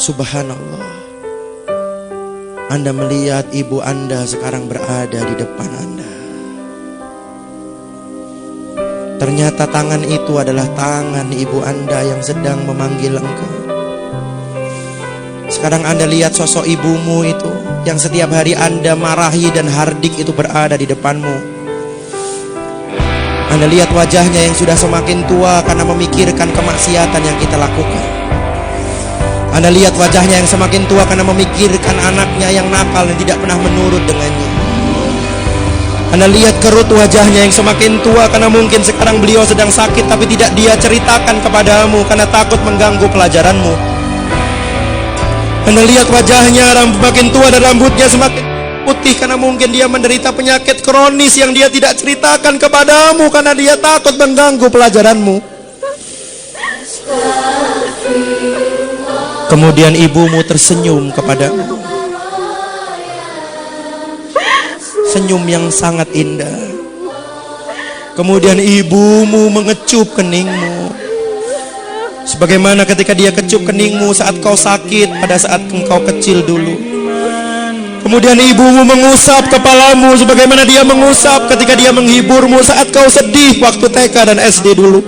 Subhanallah. Anda melihat ibu Anda sekarang berada di depan Anda. Ternyata tangan itu adalah tangan ibu Anda yang sedang memanggil engkau. Sekarang Anda lihat sosok ibumu itu yang setiap hari Anda marahi dan hardik itu berada di depanmu. Anda lihat wajahnya yang sudah semakin tua karena memikirkan kemaksiatan yang kita lakukan. Anda lihat wajahnya yang semakin tua karena memikirkan anaknya yang nakal dan tidak pernah menurut dengannya. Anda lihat kerut wajahnya yang semakin tua karena mungkin sekarang beliau sedang sakit tapi tidak dia ceritakan kepadamu karena takut mengganggu pelajaranmu. Anda lihat wajahnya makin tua dan rambutnya semakin putih karena mungkin dia menderita penyakit kronis yang dia tidak ceritakan kepadamu karena dia takut mengganggu pelajaranmu. Kemudian ibumu tersenyum kepadamu. Senyum yang sangat indah. Kemudian ibumu mengecup keningmu, sebagaimana ketika dia kecup keningmu saat kau sakit pada saat engkau kecil dulu. Kemudian ibumu mengusap kepalamu sebagaimana dia mengusap ketika dia menghiburmu saat kau sedih waktu TK dan SD dulu.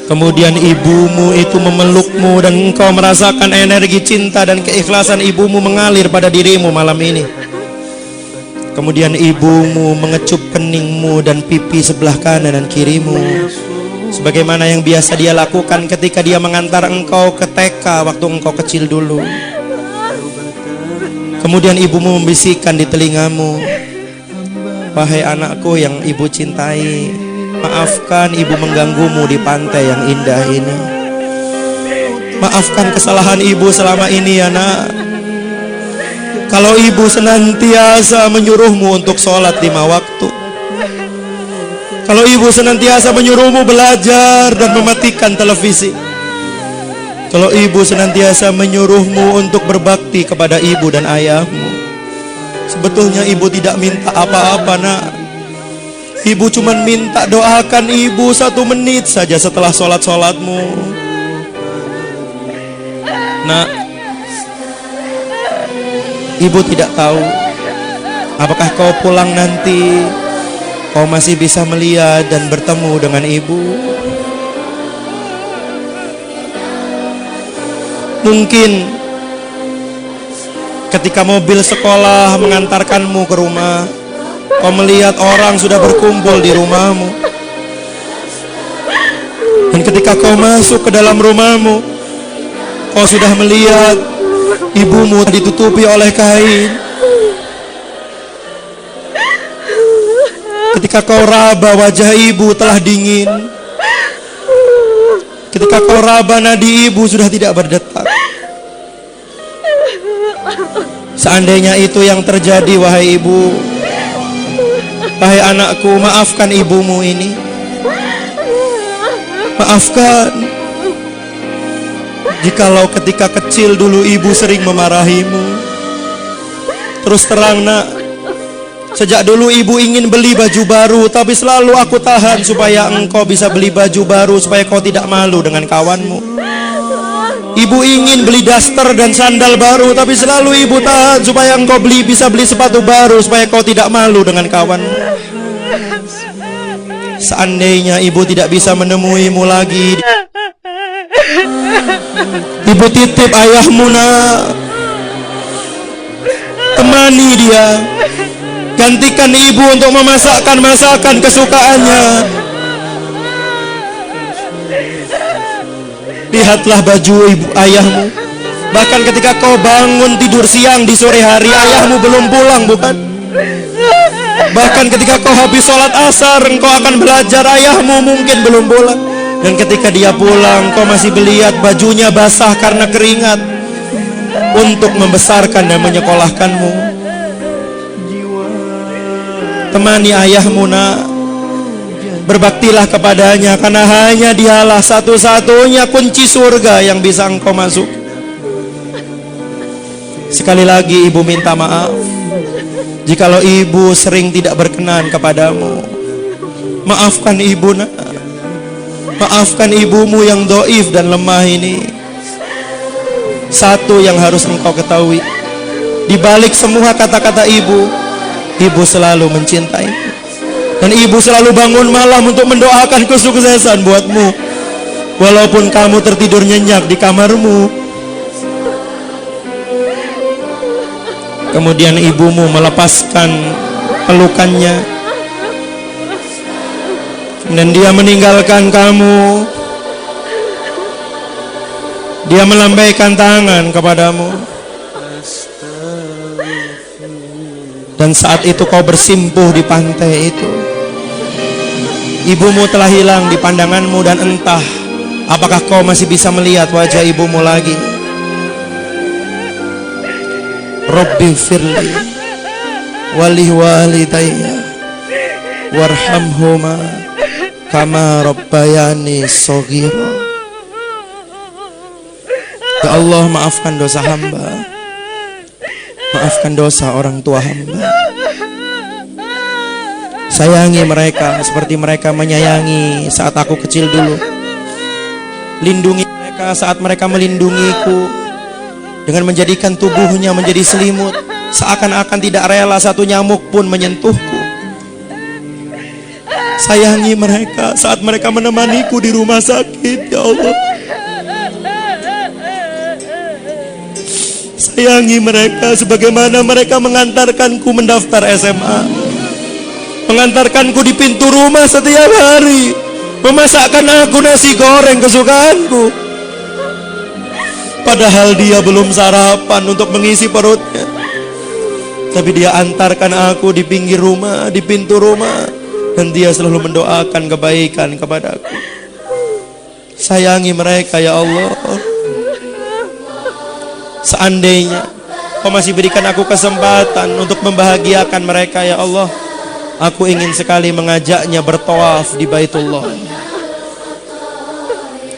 Kemudian ibumu itu memelukmu dan engkau merasakan energi cinta dan keikhlasan ibumu mengalir pada dirimu malam ini. Kemudian ibumu mengecup keningmu dan pipi sebelah kanan dan kirimu, sebagaimana yang biasa dia lakukan ketika dia mengantar engkau ke TK waktu engkau kecil dulu. Kemudian ibumu membisikkan di telingamu, "Wahai anakku yang ibu cintai, maafkan ibu mengganggumu di pantai yang indah ini. Maafkan kesalahan ibu selama ini ya nak. Kalau ibu senantiasa menyuruhmu untuk sholat 5 waktu. Kalau ibu senantiasa menyuruhmu belajar dan mematikan televisi. Kalau ibu senantiasa menyuruhmu untuk berbakti kepada ibu dan ayahmu. Sebetulnya ibu tidak minta apa-apa nak. Ibu cuma minta doakan ibu 1 menit saja setelah sholat-sholatmu. Nak, ibu tidak tahu apakah kau pulang nanti kau masih bisa melihat dan bertemu dengan ibu. Mungkin ketika mobil sekolah mengantarkanmu ke rumah, kau melihat orang sudah berkumpul di rumahmu. Dan ketika kau masuk ke dalam rumahmu, kau sudah melihat ibumu ditutupi oleh kain. Ketika kau raba, wajah ibu telah dingin. Ketika kau raba, nadi ibu sudah tidak berdetak. Seandainya itu yang terjadi, wahai ibu, wahai anakku, maafkan ibumu ini. Maafkan. Jikalau ketika kecil dulu ibu sering memarahimu. Terus terang nak, sejak dulu ibu ingin beli baju baru, tapi selalu aku tahan supaya engkau bisa beli baju baru, supaya kau tidak malu dengan kawanmu. Ibu ingin beli daster dan sandal baru, tapi selalu ibu tahan supaya engkau bisa beli sepatu baru, supaya kau tidak malu dengan kawanmu. Seandainya ibu tidak bisa menemuimu lagi, ibu titip ayahmu nak. Temani dia. Gantikan ibu untuk memasakkan masakan kesukaannya. Lihatlah baju ibu ayahmu. Bahkan ketika kau bangun tidur siang di sore hari, ayahmu belum pulang, bukan? Bahkan ketika kau habis sholat asar, engkau akan belajar, ayahmu mungkin belum pulang. Dan ketika dia pulang, kau masih melihat bajunya basah karena keringat untuk membesarkan dan menyekolahkanmu. Temani ayahmu nak. Berbaktilah kepadanya, karena hanya dialah satu-satunya kunci surga yang bisa engkau masuk. Sekali lagi ibu minta maaf jikalau ibu sering tidak berkenan kepadamu. Maafkan ibu nak. Maafkan ibumu yang doif dan lemah ini. Satu yang harus engkau ketahui, di balik semua kata-kata ibu, ibu selalu mencintai. Dan ibu selalu bangun malam untuk mendoakan kesuksesan buatmu. Walaupun kamu tertidur nyenyak di kamarmu. Kemudian ibumu melepaskan pelukannya. Dan dia meninggalkan kamu. Dia melambaikan tangan kepadamu. Dan saat itu kau bersimpuh di pantai itu. Ibumu telah hilang di pandanganmu, dan entah apakah kau masih bisa melihat wajah ibumu lagi. Rabbi firli wali walidayya warhamhuma kama rabbayani shaghira. Ya Allah, maafkan dosa hamba. Maafkan dosa orang tua hamba. Sayangi mereka seperti mereka menyayangi saat aku kecil dulu. Lindungi mereka saat mereka melindungiku, dengan menjadikan tubuhnya menjadi selimut, seakan-akan tidak rela satu nyamuk pun menyentuhku. Sayangi mereka saat mereka menemaniku di rumah sakit, ya Allah. Sayangi mereka sebagaimana mereka mengantarkanku mendaftar SMA, mengantarkanku di pintu rumah setiap hari, memasakkan aku nasi goreng kesukaanku. Padahal dia belum sarapan untuk mengisi perutnya, tapi dia antarkan aku di pinggir rumah, di pintu rumah, dan dia selalu mendoakan kebaikan kepadaku. Sayangi mereka, ya Allah. Seandainya Kau masih berikan aku kesempatan untuk membahagiakan mereka, ya Allah, aku ingin sekali mengajaknya bertawaf di Baitullah.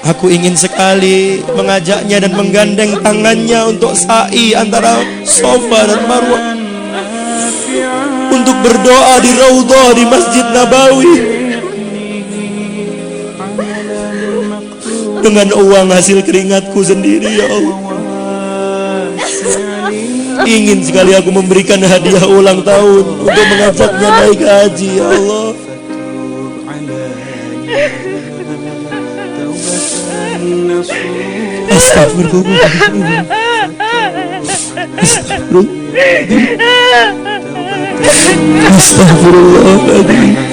Aku ingin sekali mengajaknya dan menggandeng tangannya untuk sa'i antara Safa dan Marwah, untuk berdoa di Raudhah di Masjid Nabawi dengan uang hasil keringatku sendiri, ya Allah. Ingin sekali aku memberikan hadiah ulang tahun untuk mengajaknya naik haji, ya Allah. Astagfirullahaladzim. Astagfirullahaladzim.